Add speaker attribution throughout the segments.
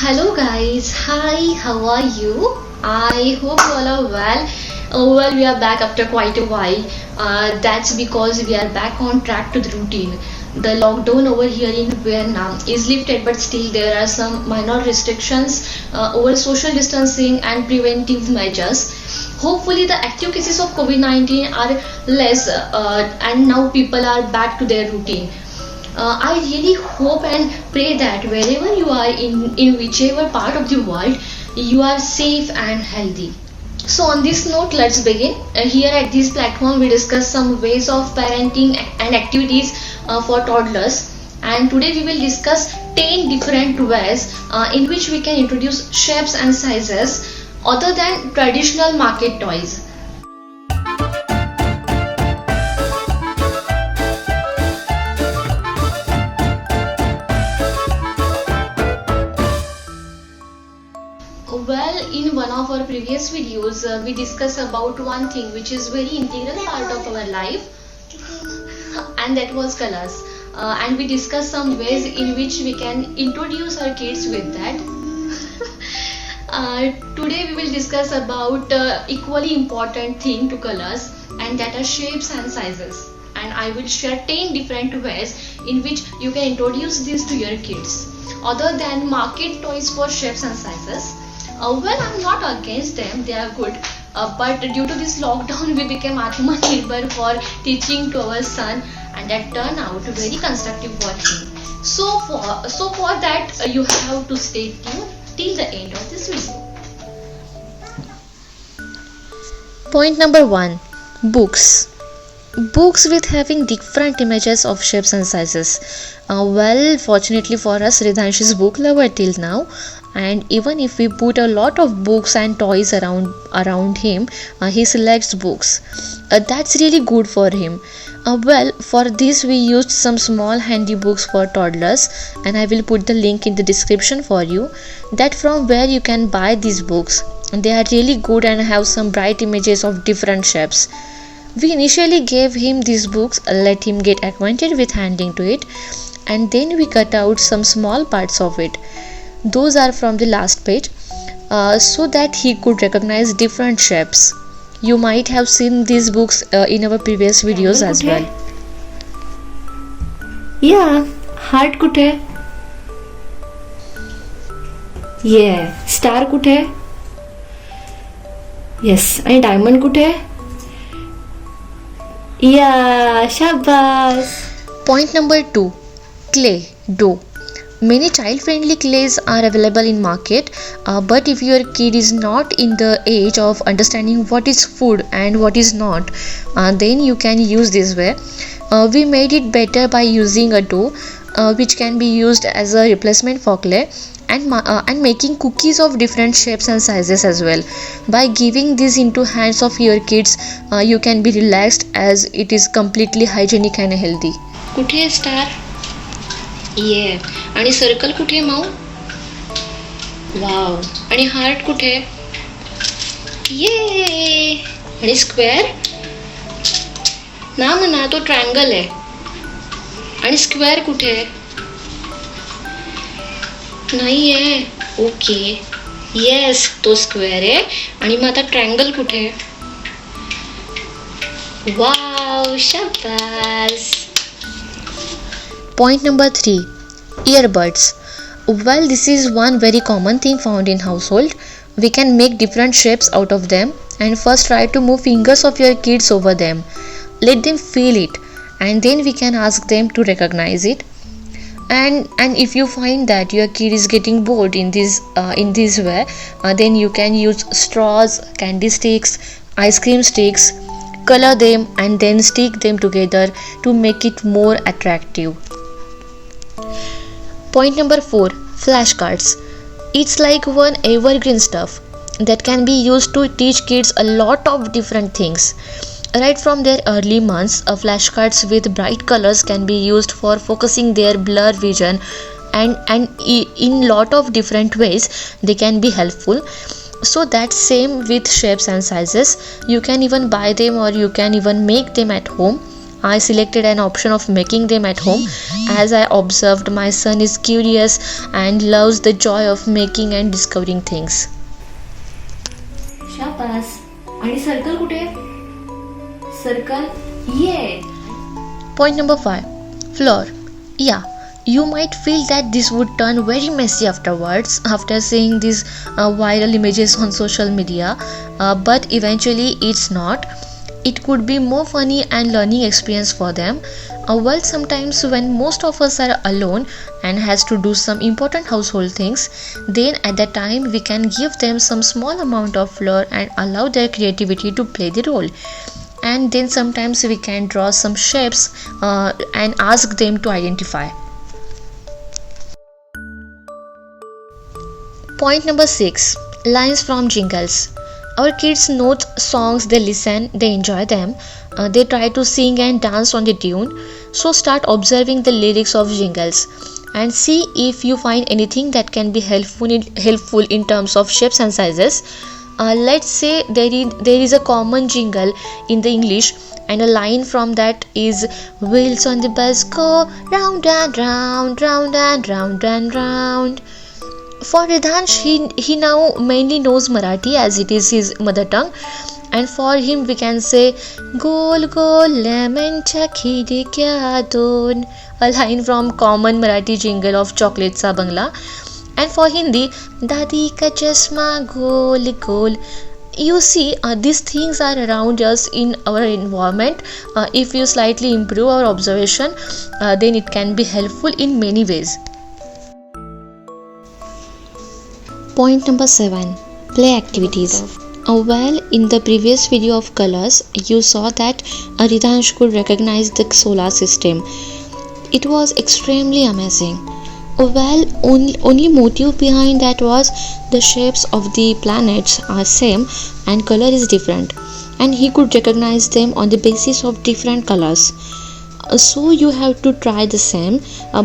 Speaker 1: Hello guys, hi, how are you? I hope you all are well. We are back after quite a while. That's because we are back on track to the routine. The lockdown over here in Vietnam is lifted, but still there are some minor restrictions over social distancing and preventive measures. Hopefully, the active cases of COVID-19 are less, and now people are back to their routine. I really hope and pray that wherever you are in whichever part of the world, you are safe and healthy. So on this note, let's begin. Here at this platform, we discuss some ways of parenting and activities for toddlers. And today we will discuss 10 different ways in which we can introduce shapes and sizes other than traditional market toys. Well, in one of our previous videos, we discussed about one thing which is very integral part of our life, and that was colors. And we discussed some ways in which we can introduce our kids with that. Today we will discuss about equally important thing to colors, and that are shapes and sizes. And I will share 10 different ways in which you can introduce this to your kids, other than market toys for shapes and sizes. Well, I'm not against them, they are good. But due to this lockdown, we became Atmanirbhar for teaching to our son, and that turned out very constructive for him. So for that, you have to stay tuned till the end of this video.
Speaker 2: Point number 1. Books. Books with having different images of shapes and sizes. Well, fortunately for us, Ridhanshu is book lover till now, and even if we put a lot of books and toys around him, he selects books. That's really good for him. Well, for this we used some small handy books for toddlers, and I will put the link in the description for you, that from where you can buy these books. They are really good and have some bright images of different shapes. We initially gave him these books, let him get acquainted with handling to it, and then we cut out some small parts of it. Those are from the last page, so that he could recognize different shapes. You might have seen these books in our previous videos as well.
Speaker 3: Yeah, heart कुठे? Yeah, star कुठे? Yes, आणि diamond कुठे? Yeah, शाबास.
Speaker 2: Point number 2. Clay, dough. Many child-friendly clays are available in market, but if your kid is not in the age of understanding what is food and what is not, then you can use this way. We made it better by using a dough, which can be used as a replacement for clay, and making cookies of different shapes and sizes as well. By giving this into hands of your kids, you can be relaxed as it is completely hygienic and healthy.
Speaker 1: कुठे आहे star? ये. आणि circle कुठे माऊ? वाव. आणि heart कुठे? ये. आणि स्क्वेअर? ना म्हणा, तो ट्रायंगल आहे. आणि स्क्वेअर कुठे? नाही आहे. ओके. येस, तो स्क्वेअर आहे. आणि मग आता ट्रायंगल कुठे? वाव, शाबास.
Speaker 2: Point number 3. Earbuds. Well, this is one very common thing found in household. We can make different shapes out of them, and first try to move fingers of your kids over them. Let them feel it, and then we can ask them to recognize it. And if you find that your kid is getting bored in this way, then you can use straws, candy sticks, ice cream sticks, color them, and then stick them together to make it more attractive. Point number 4. Flashcards. It's like one evergreen stuff that can be used to teach kids a lot of different things. Right from their early months, flashcards with bright colors can be used for focusing their blur vision, and in lot of different ways they can be helpful. So that same with shapes and sizes. You can even buy them, or you can even make them at home. I selected an option of making them at home, as I observed my son is curious and loves the joy of making and discovering things.
Speaker 3: शाबास. आणि circle कुठे? Circle. ये.
Speaker 2: Point number 5. Floor. Yeah, you might feel that this would turn very messy afterwards after seeing these viral images on social media, but eventually it's not. It could be more funny and learning experience for them. Well, sometimes when most of us are alone and has to do some important household things, then at that time we can give them some small amount of flour and allow their creativity to play the role. And then sometimes we can draw some shapes and ask them to identify. Point number 6. Lines from jingles. Our kids know songs, they listen, they enjoy them, they try to sing and dance on the tune. So start observing the lyrics of jingles and see if you find anything that can be helpful in terms of shapes and sizes. Let's say there is a common jingle in the English, and a line from that is wheels on the bus go round and round, round and round and round. For Ridhansh, he now mainly knows Marathi as it is his mother tongue, and for him we can say Gol Gol Lemon Chakhidikya Don, a line from common Marathi jingle of Chocolate Sa Bangla. And for Hindi, Dadi Ka Chashma Gol Gol. You see, these things are around us in our environment. If you slightly improve our observation, then it can be helpful in many ways. Point number 7. Play activities. Well, in the previous video of colors, you saw that Ridhansh could recognize the solar system. It was extremely amazing. Well, only motive behind that was the shapes of the planets are same and color is different, and he could recognize them on the basis of different colors. So you have to try the same,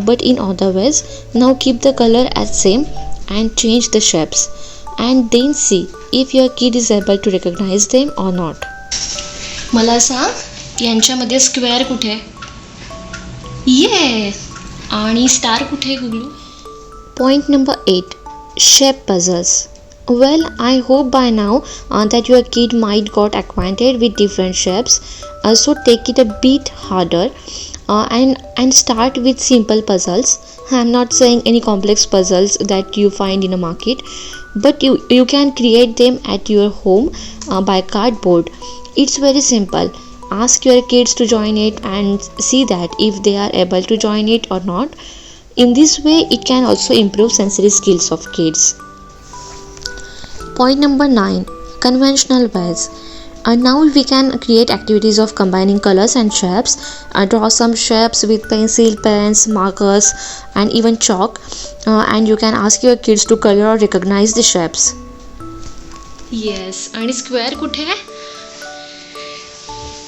Speaker 2: but in other ways. Now keep the color as same and change the shapes, and then see if your kid is able to recognize them or not.
Speaker 1: मला सांग, यांच्यामध्ये square कुठे? ये आणि star कुठे गुगलू?
Speaker 2: Point number 8. Shape puzzles. Well, I hope by now that your kid might got acquainted with different shapes. So take it a bit harder and start with simple puzzles. I'm not saying any complex puzzles that you find in a market, but you can create them at your home by cardboard. It's very simple. Ask your kids to join it and see that if they are able to join it or not. In this way, it can also improve sensory skills of kids. Point number 9. Conventional ways. Now we can create activities of combining colors and shapes. Draw some shapes with pencil, pens, markers, and even chalk. And you can ask your kids to color or recognize the shapes.
Speaker 1: Yes. आणि square कुठे आहे?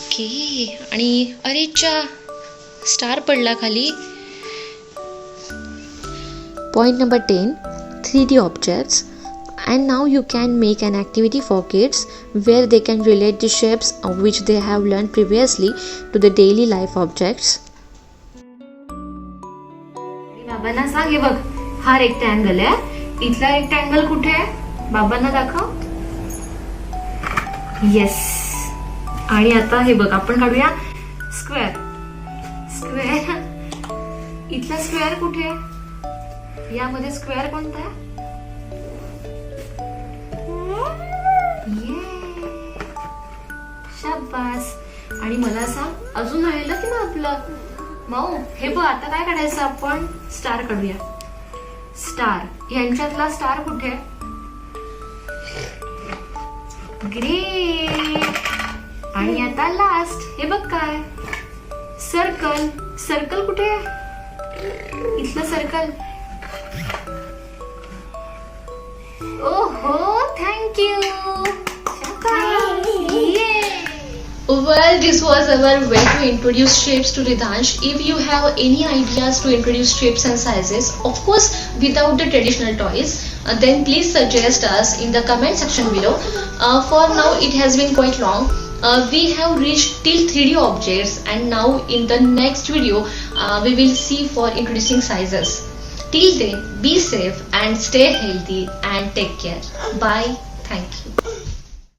Speaker 1: Okay. आणि अरेच्या star पडला खाली.
Speaker 2: Point number 10. 3D objects. And now you can make an activity for kids where they can relate the shapes which they have learned previously to the daily life objects.
Speaker 3: बाबांना सांग, हे बघ, हा rectangle आहे, इथला rectangle कुठे आहे? बाबांना दाखव. येस. आणि आता हे बघ, आपण काढूया स्क्वेअर. स्क्वेअर, इथला स्क्वेअर कुठे आहे? यामध्ये स्क्वेअर कोणता आहे? शाबास. आणि मला सांग, अजून राहिलं की ना आपलं माऊ? हे बघ, आता काय काढायचं आपण? स्टार काढूया. स्टार, यांच्यातला स्टार कुठे? ग्रेट. आणि आता लास्ट, हे बघ काय? सर्कल. सर्कल कुठे? इथलं सर्कल. ओहो, thank you.
Speaker 1: Well, this was our way to introduce shapes to Ridhansh. If you have any ideas to introduce shapes and sizes, of course without the traditional toys, then please suggest us in the comment section below. For now it has been quite long. We have reached till 3D objects, and now in the next video we will see for introducing sizes. Till then, be safe and stay healthy and take care. Bye. Thank you.